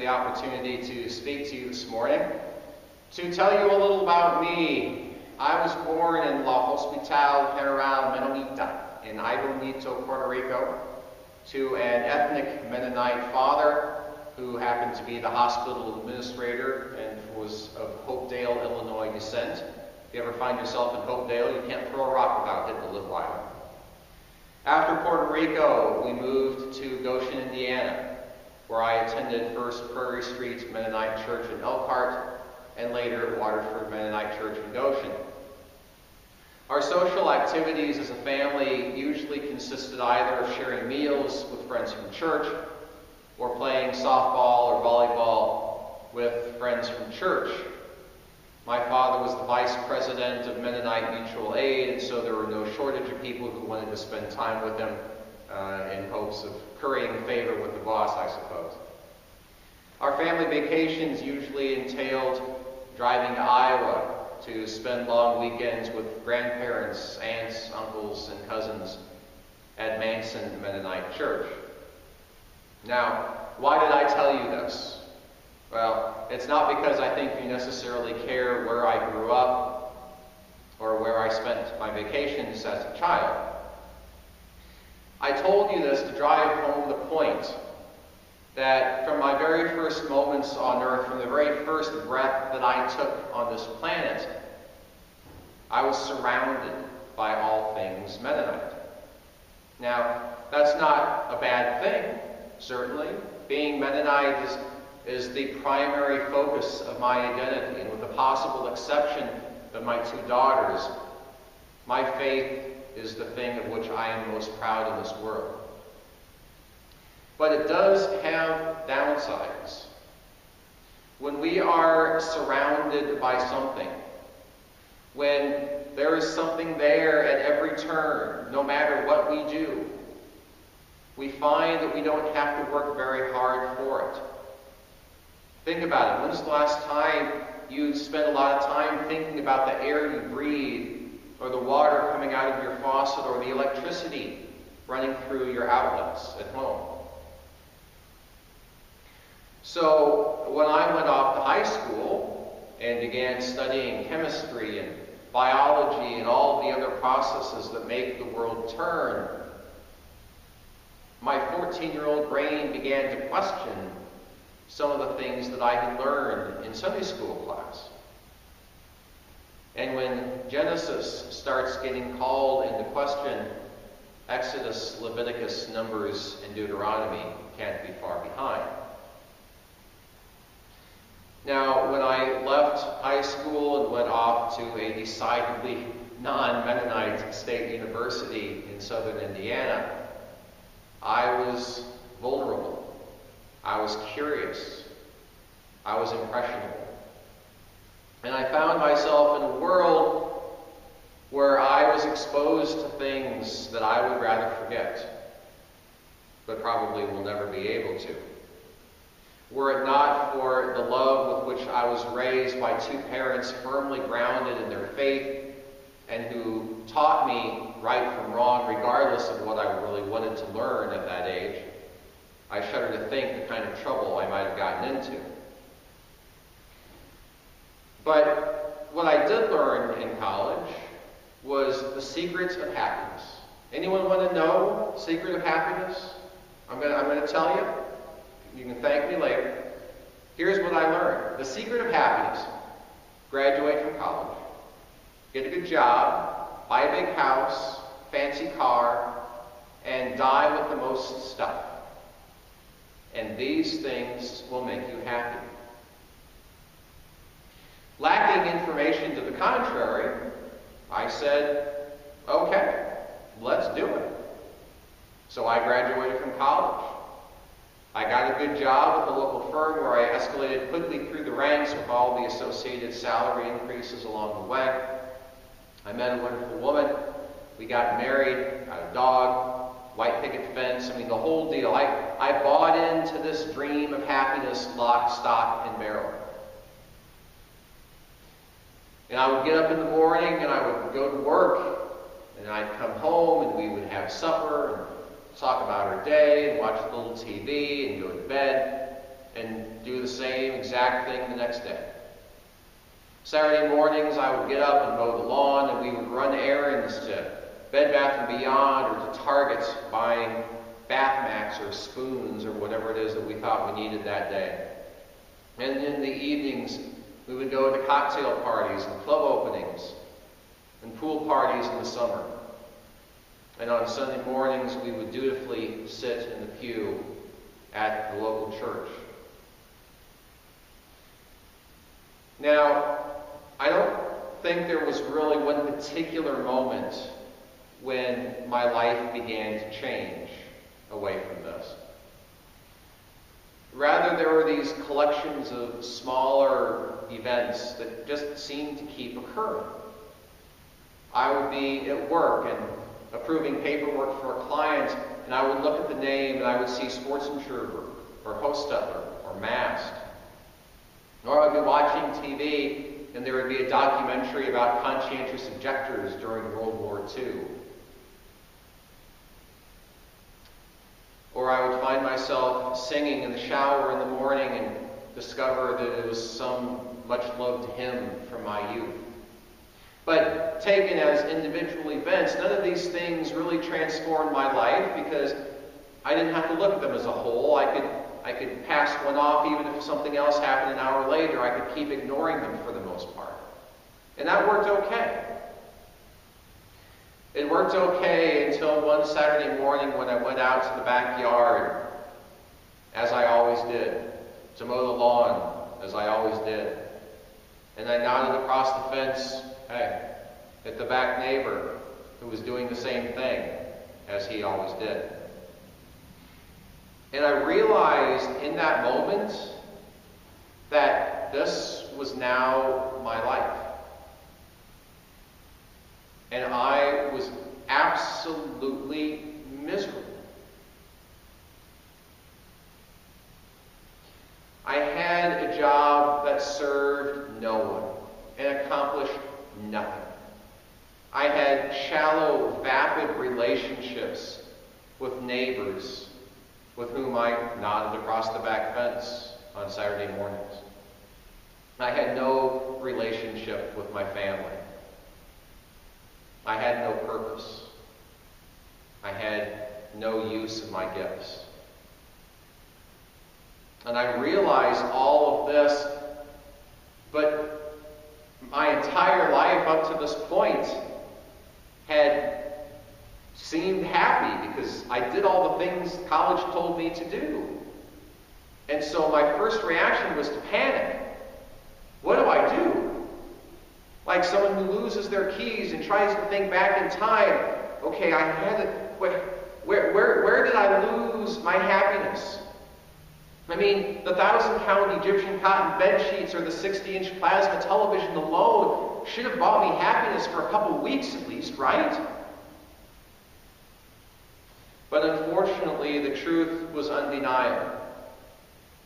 the opportunity to speak to you this morning. To tell you a little about me, I was born in La Hospital General Mennonita in Aybonito, Puerto Rico, to an ethnic Mennonite father who happened to be the hospital administrator and was of Hopedale, Illinois descent. If you ever find yourself in Hopedale, you can't throw a rock without hitting a little island. After Puerto Rico, we moved to Goshen, Indiana, where I attended First Prairie Street Mennonite Church in Elkhart, and later Waterford Mennonite Church in Goshen. Our social activities as a family usually consisted either of sharing meals with friends from church, or playing softball or volleyball with friends from church. My father was the vice president of Mennonite Mutual Aid, and so there were no shortage of people who wanted to spend time with him in hopes of currying favor with the boss, I suppose. Our family vacations usually entailed driving to Iowa to spend long weekends with grandparents, aunts, uncles, and cousins at Manson Mennonite Church. Now, why did I tell you this? Well, it's not because I think you necessarily care where I grew up or where I spent my vacations as a child. I told you this to drive home the point that from my very first moments on earth, from the very first breath that I took on this planet, I was surrounded by all things Mennonite. Now, that's not a bad thing, certainly. Being Mennonite is the primary focus of my identity, and with the possible exception of my two daughters, my faith is the thing of which I am most proud in this world. But it does have downsides. When we are surrounded by something, when there is something there at every turn, no matter what we do, we find that we don't have to work very hard for it. Think about it. When's the last time you spent a lot of time thinking about the air you breathe, or the water coming out of your faucet, or the electricity running through your outlets at home? So when I went off to high school and began studying chemistry and biology and all the other processes that make the world turn, my 14-year-old brain began to question some of the things that I had learned in Sunday school class. And when Genesis starts getting called into question, Exodus, Leviticus, Numbers, and Deuteronomy can't be far behind. Now, when I left high school and went off to a decidedly non-Mennonite state university in southern Indiana, I was vulnerable. I was curious. I was impressionable. And I found myself in a world where I was exposed to things that I would rather forget, but probably will never be able to. Were it not for the love with which I was raised by two parents firmly grounded in their faith and who taught me right from wrong regardless of what I really wanted to learn at that age, I shudder to think the kind of trouble I might have gotten into. But what I did learn in college was the secret of happiness. Anyone want to know the secret of happiness? I'm going to tell you. You can thank me later. Here's what I learned. The secret of happiness: graduate from college, get a good job, buy a big house, fancy car, and die with the most stuff. And these things will make you happy. Lacking information to the contrary, I said, okay, let's do it. So I graduated from college. I got a good job at the local firm where I escalated quickly through the ranks with all the associated salary increases along the way. I met a wonderful woman. We got married, got a dog, white picket fence. I mean, the whole deal. I bought into this dream of happiness, lock, stock, and barrel. And I would get up in the morning and I would go to work, and I'd come home and we would have supper and talk about our day and watch a little TV and go to bed. and do the same exact thing the next day. Saturday mornings, I would get up and mow the lawn, and we would run errands to Bed Bath & Beyond or to Target, buying bath mats or spoons or whatever it is that we thought we needed that day. And in the evenings, we would go to cocktail parties and club openings and pool parties in the summer. And on Sunday mornings, we would dutifully sit in the pew at the local church. Now, I don't think there was really one particular moment when my life began to change away from this. Rather, there were these collections of smaller events that just seemed to keep occurring. I would be at work and approving paperwork for a client, and I would look at the name and I would see Sportsenschreiber or Hostetler or Mast. Or I would be watching TV and there would be a documentary about conscientious objectors during World War II. Or I would find myself singing in the shower in the morning and discover that it was some much-loved hymn from my youth. But taken as individual events, none of these things really transformed my life because I didn't have to look at them as a whole. I could pass one off even if something else happened an hour later. I could keep ignoring them for the most part. And that worked okay. It worked okay until one Saturday morning when I went out to the backyard, as I always did, to mow the lawn, as I always did. And I nodded across the fence, hey, at the back neighbor who was doing the same thing as he always did. And I realized in that moment that this was now my life. And I was absolutely miserable. I had a job that served no one and accomplished nothing. I had shallow, vapid relationships with neighbors with whom I nodded across the back fence on Saturday mornings. I had no relationship with my family. I had no purpose. I had no use of my gifts. And I realized all of this, but my entire life up to this point had seemed happy because I did all the things college told me to do. And so my first reaction was to panic. What do I do? Like someone who loses their keys and tries to think back in time. Okay, I had it. Where did I lose my happiness? I mean, the 1,000-pound Egyptian cotton bed sheets or the 60-inch plasma television alone should have bought me happiness for a couple weeks at least, right? But unfortunately, the truth was undeniable.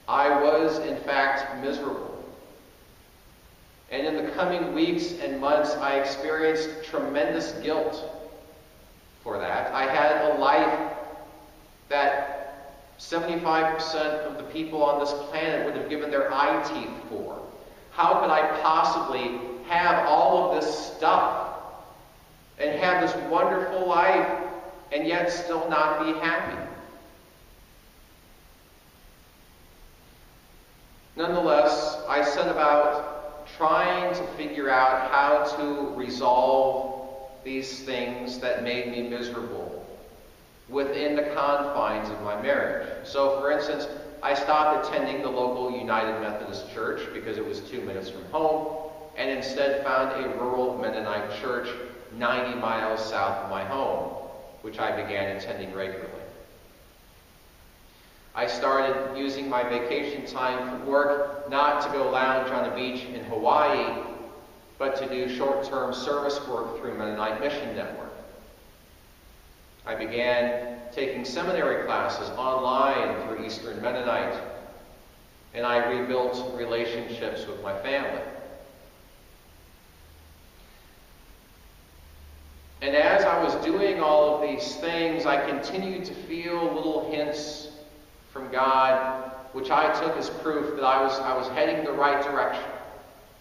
I was, in fact, miserable. And in the coming weeks and months, I experienced tremendous guilt for that. I had a life that 75% of the people on this planet would have given their eye teeth for. How could I possibly have all of this stuff and have this wonderful life and yet still not be happy? Nonetheless, I set about trying to figure out how to resolve these things that made me miserable within the confines of my marriage. So, for instance, I stopped attending the local United Methodist Church because it was 2 minutes from home, and instead found a rural Mennonite church 90 miles south of my home, which I began attending regularly. I started using my vacation time from work not to go lounge on a beach in Hawaii, but to do short-term service work through Mennonite Mission Network. I began taking seminary classes online through Eastern Mennonite, and I rebuilt relationships with my family. And as I was doing all of these things, I continued to feel little hints from God which I took as proof that I was heading the right direction.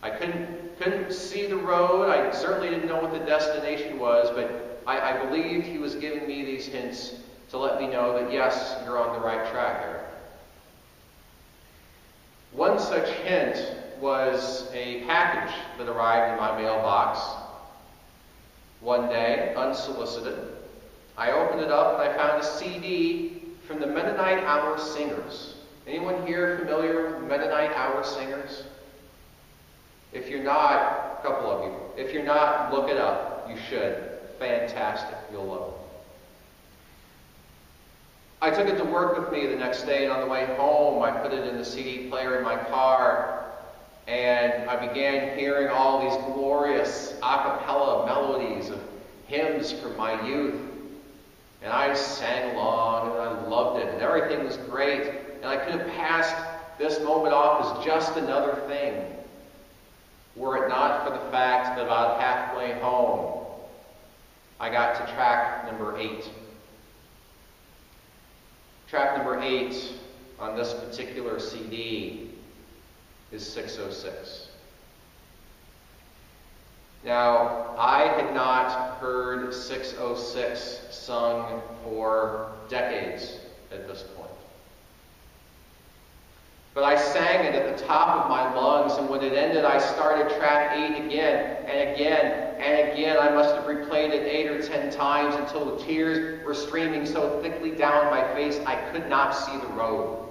I couldn't see the road. I certainly didn't know what the destination was, but I believed he was giving me these hints to let me know that, yes, you're on the right track, Eric. One such hint was a package that arrived in my mailbox one day, unsolicited. I opened it up and I found a CD from the Mennonite Hour Singers. Anyone here familiar with Mennonite Hour Singers? If you're not, a couple of you. If you're not, look it up. You should. Fantastic. You'll love it. I took it to work with me the next day, and on the way home, I put it in the CD player in my car, and I began hearing all these glorious a cappella melodies of hymns from my youth. And I sang along, and I loved it, and everything was great. And I could have passed this moment off as just another thing, were it not for the fact that about halfway home, I got to track number 8. Track number 8 on this particular CD is 606. Now, I had not heard 606 sung for decades at this point. But I sang it at the top of my lungs, and when it ended, I started track 8 again, and again, and again. I must have replayed it 8 or 10 times until the tears were streaming so thickly down my face I could not see the road.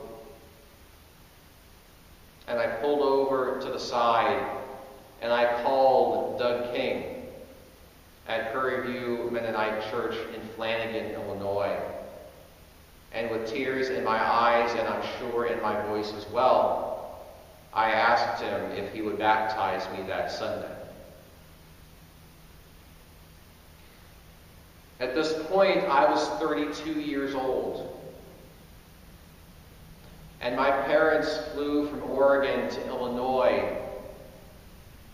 And I pulled over to the side, and I called Doug King at Prairie View Mennonite Church in Flanagan, Illinois. And with tears in my eyes, and I'm sure in my voice as well, I asked him if he would baptize me that Sunday. At this point, I was 32 years old. And my parents flew from Oregon to Illinois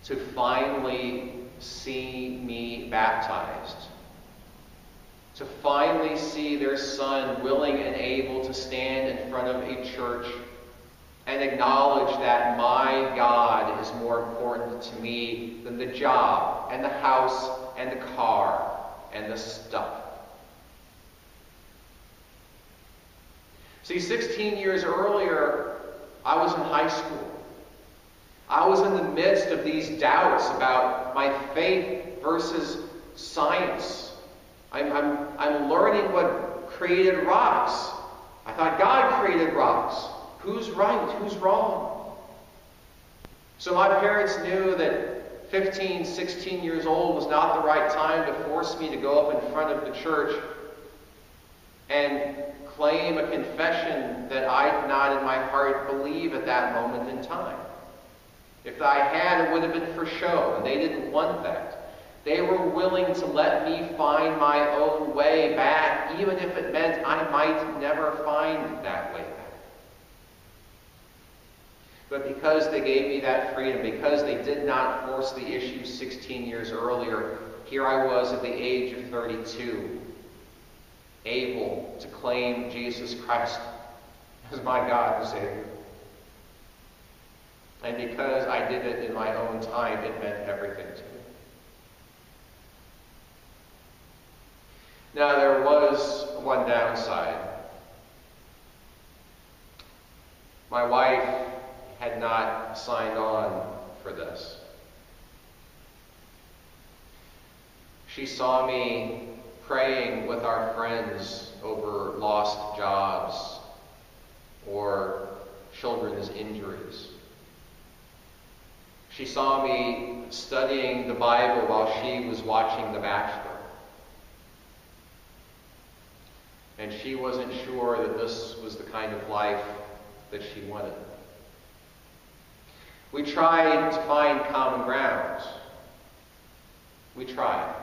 to finally see me baptized. To finally see their son willing and able to stand in front of a church and acknowledge that my God is more important to me than the job and the house and the car and the stuff. See, 16 years earlier, I was in high school. I was in the midst of these doubts about my faith versus science. I'm learning what created rocks. I thought God created rocks. Who's right? Who's wrong? So my parents knew that 15, 16 years old was not the right time to force me to go up in front of the church and claim a confession that I did not in my heart believe at that moment in time. If I had, it would have been for show, and they didn't want that. They were willing to let me find my own way back, even if it meant I might never find that way back. But because they gave me that freedom, because they did not force the issue 16 years earlier, here I was at the age of 32, able to claim Jesus Christ as my God and Savior. And because I did it in my own time, it meant everything to me. Now, there was one downside. My wife had not signed on for this. She saw me praying with our friends over lost jobs or children's injuries. She saw me studying the Bible while she was watching The Bachelor. And she wasn't sure that this was the kind of life that she wanted. We tried to find common ground. We tried.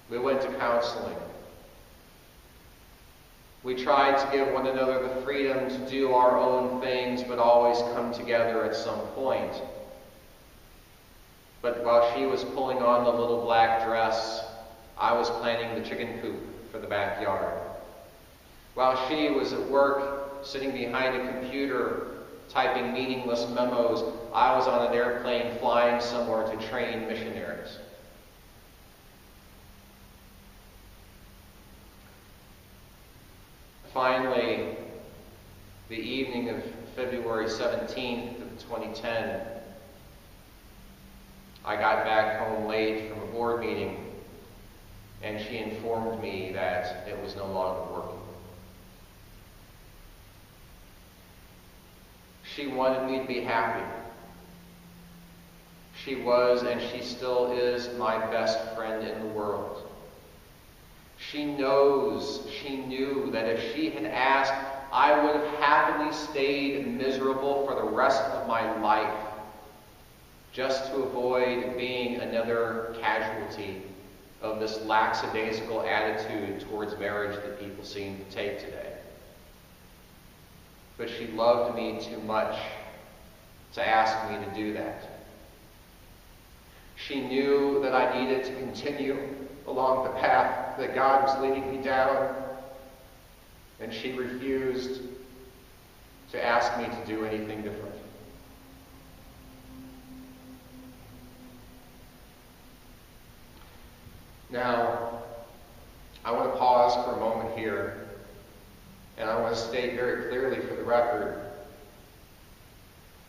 We went to counseling. We tried to give one another the freedom to do our own things, but always come together at some point. But while she was pulling on the little black dress, I was planning the chicken coop for the backyard. While she was at work sitting behind a computer typing meaningless memos, I was on an airplane flying somewhere to train missionaries. Finally, the evening of February 17th of 2010, I got back home late from a board meeting, and she informed me that it was no longer working. She wanted me to be happy. She was, and she still is, my best friend in the world. She knew that if she had asked, I would have happily stayed miserable for the rest of my life, just to avoid being another casualty of this lackadaisical attitude towards marriage that people seem to take today. But she loved me too much to ask me to do that. She knew that I needed to continue along the path that God was leading me down, and she refused to ask me to do anything different. Now, I want to pause for a moment here, and I want to state very clearly for the record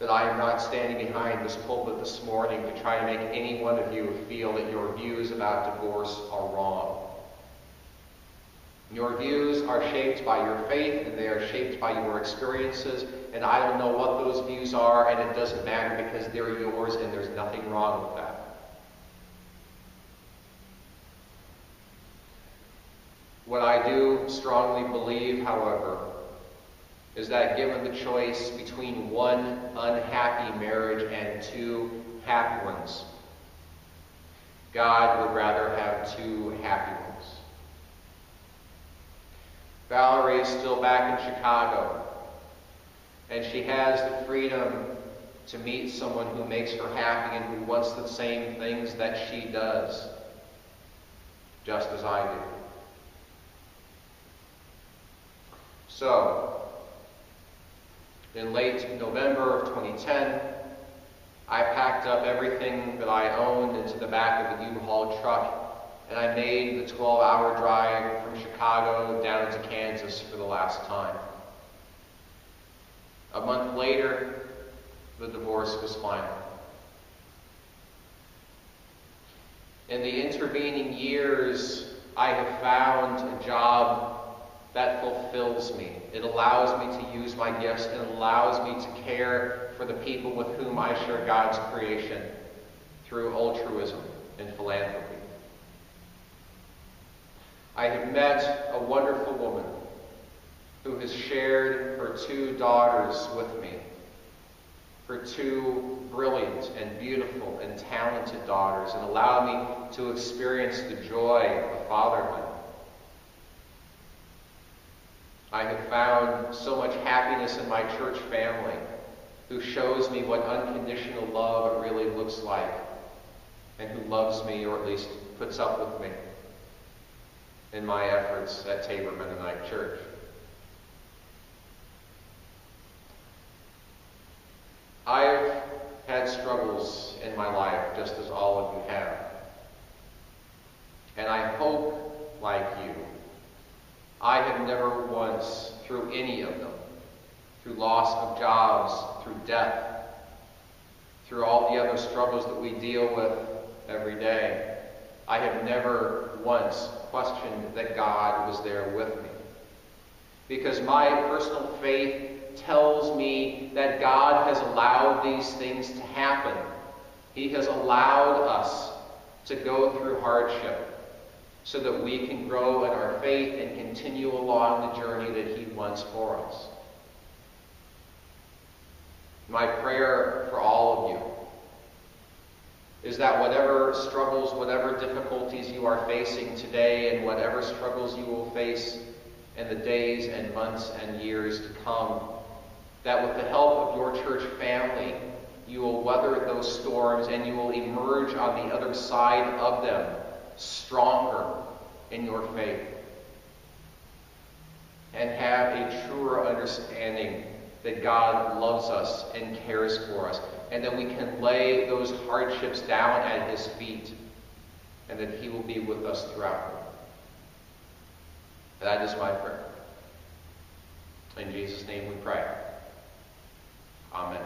that I am not standing behind this pulpit this morning to try to make any one of you feel that your views about divorce are wrong. Your views are shaped by your faith, and they are shaped by your experiences, and I don't know what those views are, and it doesn't matter because they're yours, and there's nothing wrong with that. What I do strongly believe, however, is that given the choice between one unhappy marriage and two happy ones, God would rather have two happy ones. Valerie is still back in Chicago, and she has the freedom to meet someone who makes her happy and who wants the same things that she does, just as I do. So, in late November of 2010, I packed up everything that I owned into the back of a U-Haul truck, and I made the 12-hour drive from Chicago down to Kansas for the last time. A month later, the divorce was final. In the intervening years, I have found a job that fulfills me. It allows me to use my gifts. It allows me to care for the people with whom I share God's creation through altruism and philanthropy. I have met a wonderful woman who has shared her two daughters with me, her two brilliant and beautiful and talented daughters, and allowed me to experience the joy of fatherhood. I have found so much happiness in my church family, who shows me what unconditional love really looks like, and who loves me, or at least puts up with me, in my efforts at Tabor Mennonite Church. I've had struggles in my life, just as all of you have. And I hope, like you, I have never once, through any of them, through loss of jobs, through death, through all the other struggles that we deal with every day, I have never once questioned that God was there with me. Because my personal faith tells me that God has allowed these things to happen. He has allowed us to go through hardship so that we can grow in our faith and continue along the journey that He wants for us. My prayer for all of you is that whatever struggles, whatever difficulties you are facing today, and whatever struggles you will face in the days and months and years to come, that with the help of your church family, you will weather those storms and you will emerge on the other side of them stronger in your faith. and have a truer understanding that God loves us and cares for us, and that we can lay those hardships down at his feet, and that he will be with us throughout them. That is my prayer. In Jesus' name we pray. Amen.